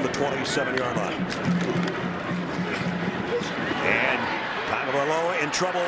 the 27-yard line. And Tagovailoa in trouble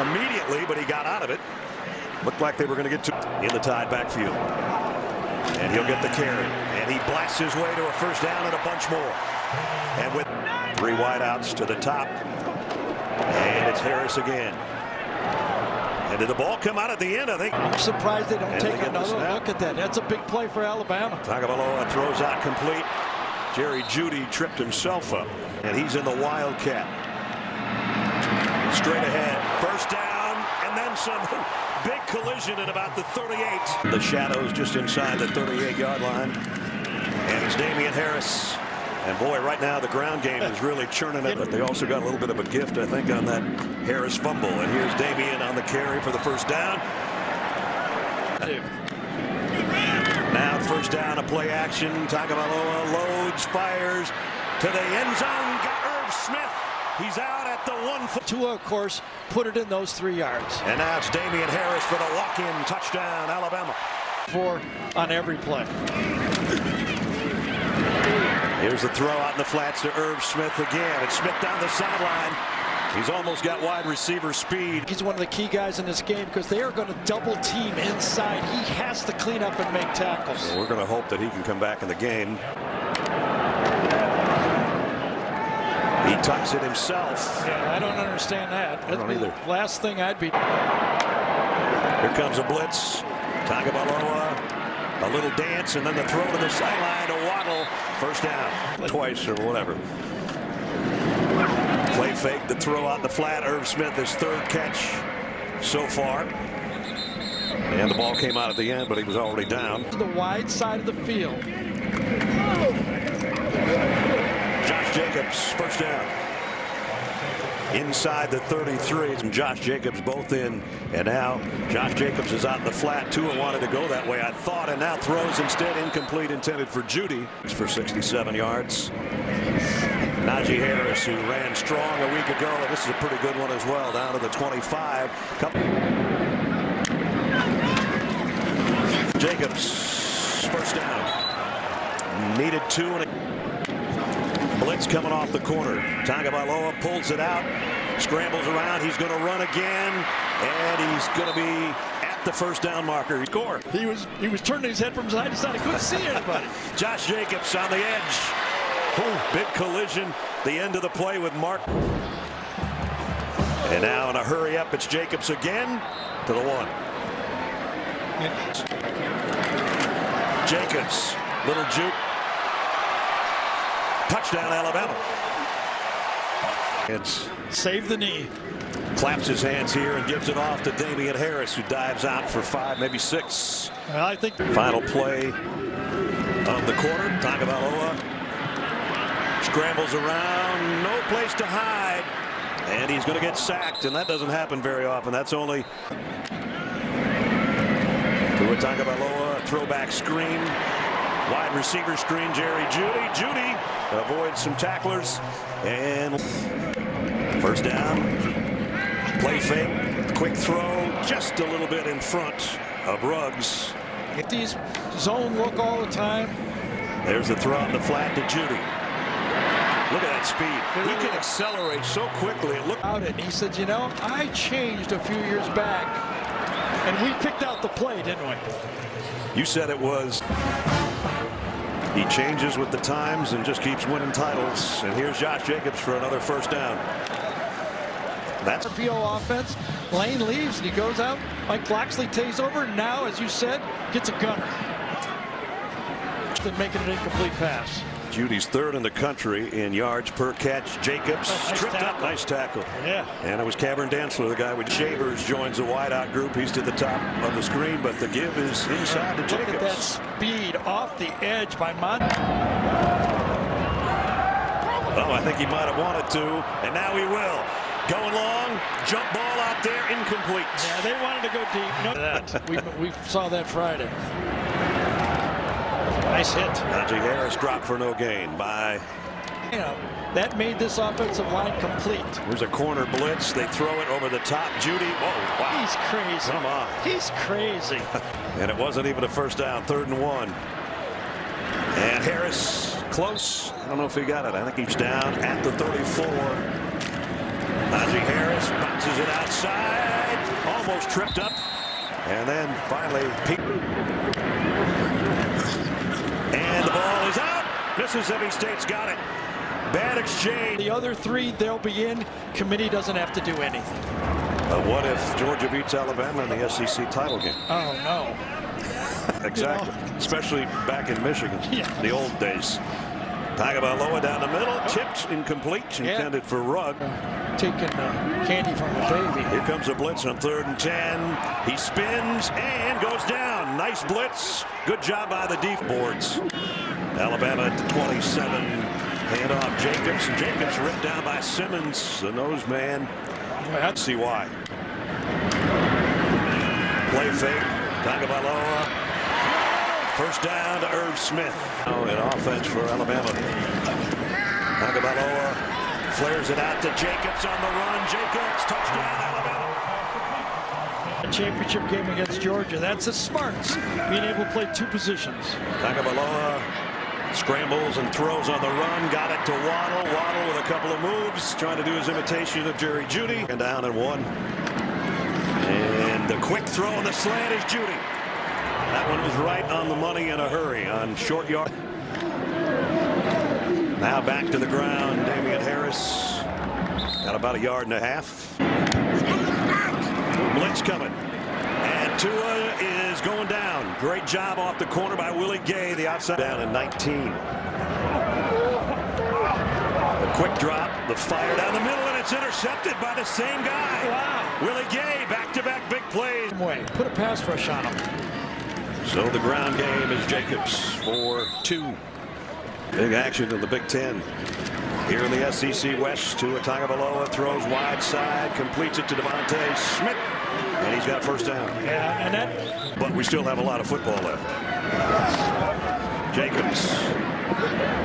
immediately, but he got out of it. Looked like they were going to get to in the tied backfield. And he'll get the carry. And he blasts his way to a first down and a bunch more. And with 3 wideouts to the top. And it's Harris again. And did the ball come out at the end? I think. I'm surprised they don't take another look at that. That's a big play for Alabama. Tagovailoa throws out complete. Jerry Jeudy tripped himself up. And he's in the Wildcat. Straight ahead. First down. And then some. Big collision at about the 38. The shadows just inside the 38-yard line. And it's Damian Harris. And boy, right now the ground game is really churning it. But they also got a little bit of a gift, I think, on that Harris fumble. And here's Damian on the carry for the first down. Now first down, a play action. Tagovailoa loads, fires to the end zone. Got Irv Smith. He's out at the 1 foot. Tua, of course, put it in those 3 yards. And now it's Damian Harris for the walk-in touchdown, Alabama. 4 on every play. Here's the throw out in the flats to Irv Smith again. It's Smith down the sideline. He's almost got wide receiver speed. He's one of the key guys in this game because they are going to double team inside. He has to clean up and make tackles. So we're going to hope that he can come back in the game. He tucks it himself. Yeah, I don't understand that. I don't either. Last thing I'd be. Here comes a blitz. Tagovailoa, a little dance, and then the throw to the sideline to Waddle. First down, twice or whatever. Play fake, the throw out in the flat. Irv Smith, his 3rd catch so far. And the ball came out at the end, but he was already down. To the wide side of the field. Jacobs, first down. Inside the 33. And Josh Jacobs both in. And now Josh Jacobs is out in the flat. Tua wanted to go that way, I thought, and now throws instead incomplete, intended for Jeudy. For 67 yards. Najee Harris, who ran strong a week ago. This is a pretty good one as well, down to the 25. Jacobs, first down. Needed 2 and a blitz coming off the corner. Tagovailoa pulls it out, scrambles around. He's going to run again, and he's going to be at the first down marker. He scored. He was turning his head from side to side. He couldn't see anybody. Josh Jacobs on the edge. Ooh, big collision. The end of the play with Mark. And now in a hurry up, it's Jacobs again to the 1. Jacobs, little juke. Touchdown, Alabama. It's save the knee. Claps his hands here and gives it off to Damian Harris, who dives out for 5, maybe 6. Well, I think final play of the quarter. Tagovailoa scrambles around, no place to hide, and he's going to get sacked, and that doesn't happen very often. That's only to a Tagovailoa throwback screen. Wide receiver screen, Jerry Jeudy. Jeudy avoids some tacklers. And first down. Play fake. Quick throw. Just a little bit in front of Ruggs. Get these zone look all the time. There's the throw in the flat to Jeudy. Look at that speed. He can accelerate so quickly. Look out it. And he said, you know, I changed a few years back. And we picked out the play, didn't we? You said it was. He changes with the times and just keeps winning titles. And here's Josh Jacobs for another first down. That's RPO offense. Lane leaves and he goes out. Mike Loxley takes over. Now, as you said, gets a gunner. Then making an incomplete pass. Judy's 3rd in the country in yards per catch. Jacobs tripped up. Nice tackle. Yeah. And it was Cameron Dantzler, the guy with Shavers, joins the wideout group. He's to the top of the screen, but the give is inside to Jacobs. Look at that speed off the edge by Mon. Oh, I think he might have wanted to, and now he will. Going long, jump ball out there, incomplete. Yeah, they wanted to go deep. No, that we saw that Friday. Nice hit. Najee Harris dropped for no gain by. You know, that made this offensive line complete. There's a corner blitz. They throw it over the top. Jeudy. Whoa, wow. He's crazy. Come on. He's crazy. And it wasn't even a first down. 3rd and 1. And Harris close. I don't know if he got it. I think he's down at the 34. Najee Harris bounces it outside. Almost tripped up. And then finally, and the ball is out. Mississippi State's got it. Bad exchange. The other three, they'll be in. Committee doesn't have to do anything. What if Georgia beats Alabama in the SEC title game? Oh, no. Exactly. Especially back in Michigan. Yeah. The old days. Tagovailoa down the middle. Tipped, incomplete. Intended for Rugg. Taking candy from a baby. Here comes a blitz on 3rd and 10. He spins and goes down. Nice blitz. Good job by the deep boards. Alabama at the 27. Hand off Jacobs. Jacobs ripped down by Simmons, the nose man. Let's see why. Play fake. Tagovailoa. First down to Irv Smith. Now an offense for Alabama. Tagovailoa flares it out to Jacobs on the run. Jacobs, touchdown Alabama. A championship game against Georgia. That's the smarts. Being able to play two positions. Tagovailoa scrambles and throws on the run. Got it to Waddle. Waddle with a couple of moves. Trying to do his imitation of Jerry Jeudy. And down and 1. And the quick throw on the slant is Jeudy. That one was right on the money in a hurry on short yard. Now back to the ground. Damian Harris got about 1.5 yards. Blitz coming. And Tua is going down. Great job off the corner by Willie Gay. The outside down in 19. The quick drop. The fire down the middle. And it's intercepted by the same guy. Wow. Willie Gay back-to-back big plays. Put a pass rush on him. So the ground game is Jacobs for 2. Big action in the Big Ten. Here in the SEC West, Tua Tagovailoa throws wide side, completes it to Deonte Smith, and he's got first down. Yeah, and that. But we still have a lot of football left. Jacobs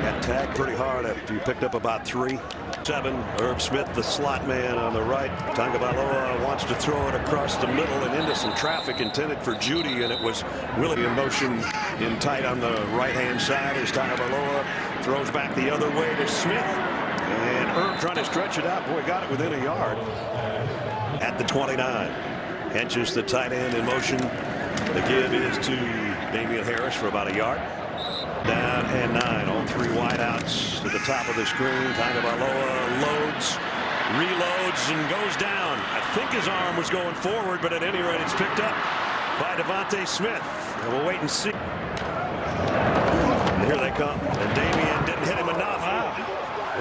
got tagged pretty hard after he picked up about 3. 7. Irv Smith, the slot man on the right. Tagovailoa wants to throw it across the middle and into some traffic intended for Jeudy, and it was Willie in motion in tight on the right-hand side as Tagovailoa throws back the other way to Smith. And Irv trying to stretch it out. Boy, got it within 1 yard at the 29. Henches the tight end in motion. The give is to Damian Harris for about 1 yard. Down and 9 on 3 wideouts to the top of the screen. Tagovailoa loads, reloads, and goes down. I think his arm was going forward, but at any rate, it's picked up by Deonte Smith. And we'll wait and see. And here they come. And Damian didn't hit him enough. Wow.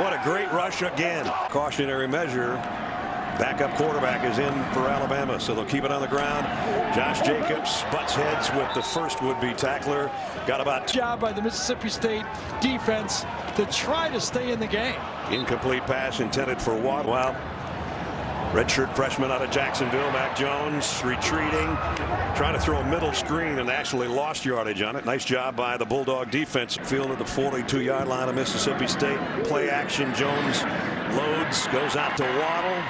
What a great rush again. Cautionary measure. Backup quarterback is in for Alabama, so they'll keep it on the ground. Josh Jacobs butts heads with the first would-be tackler. Got about Job by the Mississippi State defense to try to stay in the game. Incomplete pass intended for Watt. Wow. Redshirt freshman out of Jacksonville, Mac Jones retreating, trying to throw a middle screen and actually lost yardage on it. Nice job by the Bulldog defense. Field at the 42-yard line of Mississippi State. Play action. Jones loads, goes out to Waddle.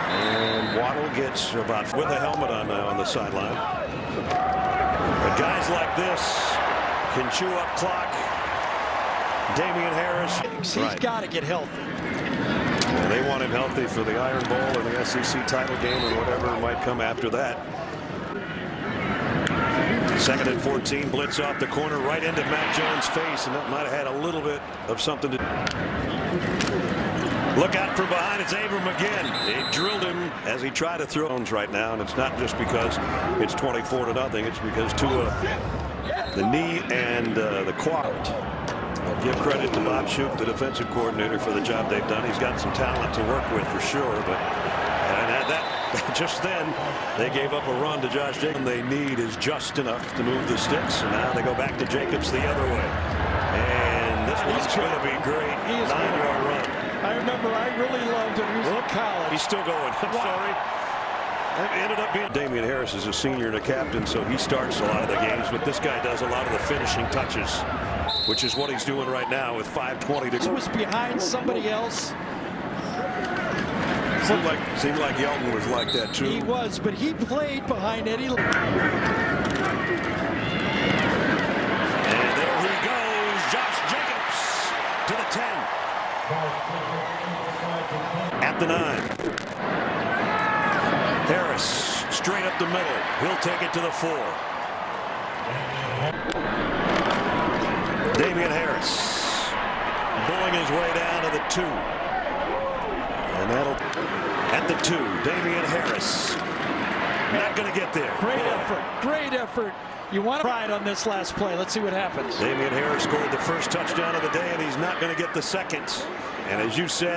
And Waddle gets about with a helmet on now on the sideline. But guys like this can chew up clock. Damian Harris. He's got to get healthy. And they want him healthy for the Iron Bowl and the SEC title game and whatever might come after that. 2nd and 14, blitz off the corner right into Mac Jones' face, and that might have had a little bit of something to do. Look out from behind. It's Abram again. They drilled him as he tried to throw right now, and it's not just because it's 24-0. It's because Tua, the knee and the quad. I'll give credit to Bob Shoop, the defensive coordinator, for the job they've done. He's got some talent to work with for sure, but just then they gave up a run to Josh Jacobs. They need is just enough to move the sticks, and now they go back to Jacobs the other way. And this one's going to be great. 9-yard run. I remember I really loved him. He was in college. He's still going. I'm sorry. It ended up being Damian Harris is a senior and a captain, so he starts a lot of the games, but this guy does a lot of the finishing touches, which is what he's doing right now with 5:20 to go. He was behind somebody else. Seemed like Yelton was like that too. He was, but he played behind Eddie. And there he goes, Josh Jacobs. to the 10. At the 9. Harris straight up the middle. He'll take it to the 4. Damian Harris bowling his way down to the 2. And that'll at the 2. Damian Harris not going to get there. Great effort. Great effort. You want to ride on this last play. Let's see what happens. Damian Harris scored the first touchdown of the day, and he's not going to get the second. And as you said,